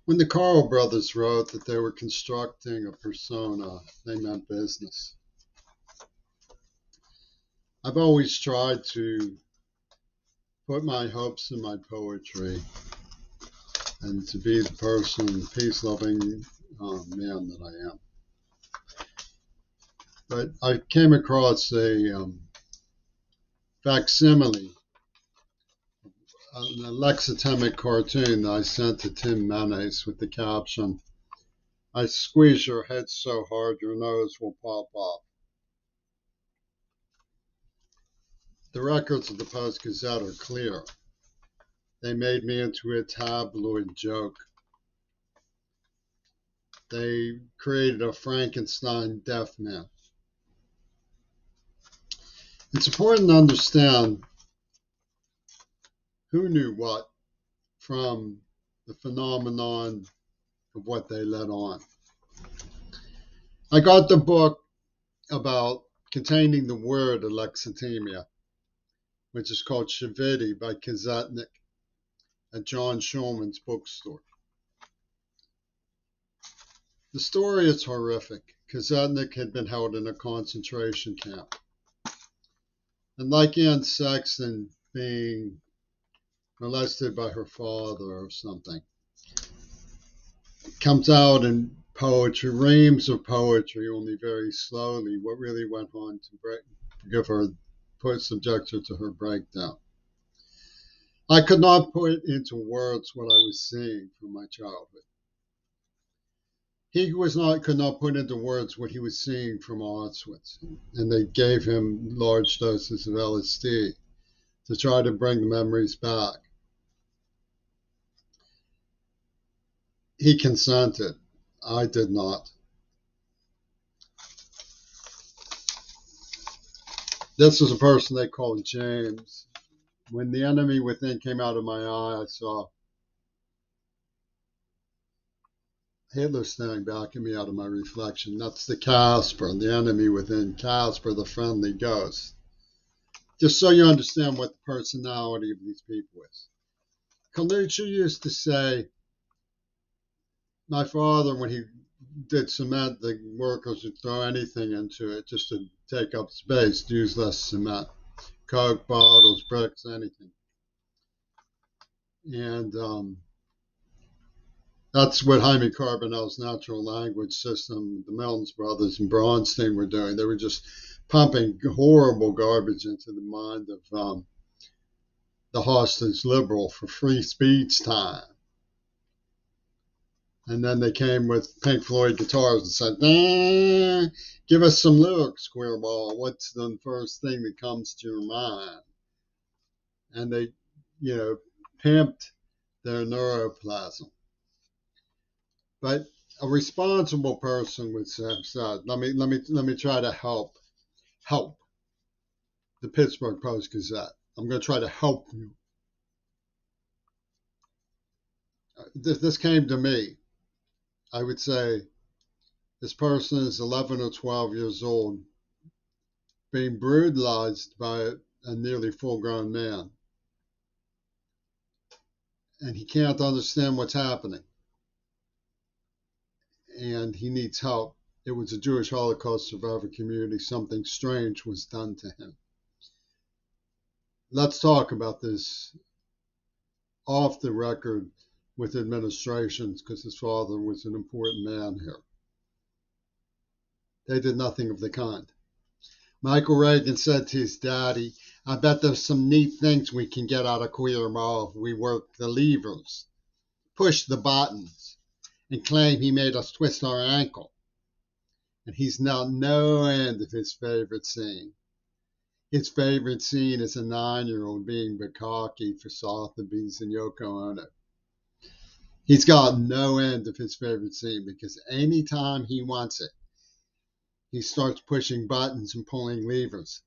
When the Carl brothers wrote that they were constructing a persona, they meant business. I've always tried to put my hopes in my poetry and to be the person, peace loving man that I am. But I came across a facsimile, an lexitemic cartoon that I sent to Tim Menace with the caption, "I squeeze your head so hard your nose will pop off." The records of the Post Gazette are clear. They made me into a tabloid joke. They created a Frankenstein deaf man. It's important to understand who knew what from the phenomenon of what they let on. I got the book about containing the word alexithymia, which is called Shaviti by Kazetnik at John Schulman's bookstore. The story is horrific. Kazetnik had been held in a concentration camp. And like Anne Sexton being molested by her father or something, it comes out in poetry, reams of poetry, only very slowly, what really went on to give her, subject her to her breakdown. I could not put into words what I was seeing from my childhood. He could not put into words what he was seeing from Auschwitz, and they gave him large doses of LSD to try to bring the memories back. He consented. I did not. This was a person they called James. When the enemy within came out of my eye, I saw Hitler staring back at me out of my reflection. That's the Casper, the enemy within. Casper, the friendly ghost. Just so you understand what the personality of these people is. Colucci used to say, my father, when he did cement, the workers would throw anything into it just to take up space, to use less cement. Coke bottles, bricks, anything. And that's what Jaime Carbonell's natural language system, the Milnes brothers and Bronstein were doing. They were just pumping horrible garbage into the mind of the hostage liberal for free speech time. And then they came with Pink Floyd guitars and said, give us some lyrics, Queerball. What's the first thing that comes to your mind? And they, pimped their neuroplasm. But a responsible person would have said, let me try to help the Pittsburgh Post-Gazette. I'm going to try to help you. This came to me. I would say this person is 11 or 12 years old, being brutalized by a nearly full-grown man. And he can't understand what's happening. And he needs help. It was a Jewish Holocaust survivor community. Something strange was done to him. Let's talk about this off the record with administrations, because his father was an important man here. They did nothing of the kind. Michael Reagan said to his daddy, I bet there's some neat things we can get out of Queerball if we work the levers, push the buttons, and claim he made us twist our ankle. And he's now no end of his favorite scene. His favorite scene is a 9-year-old being bukkake for Sotheby's and Yoko Ono. He's got no end of his favorite scene because anytime he wants it, he starts pushing buttons and pulling levers.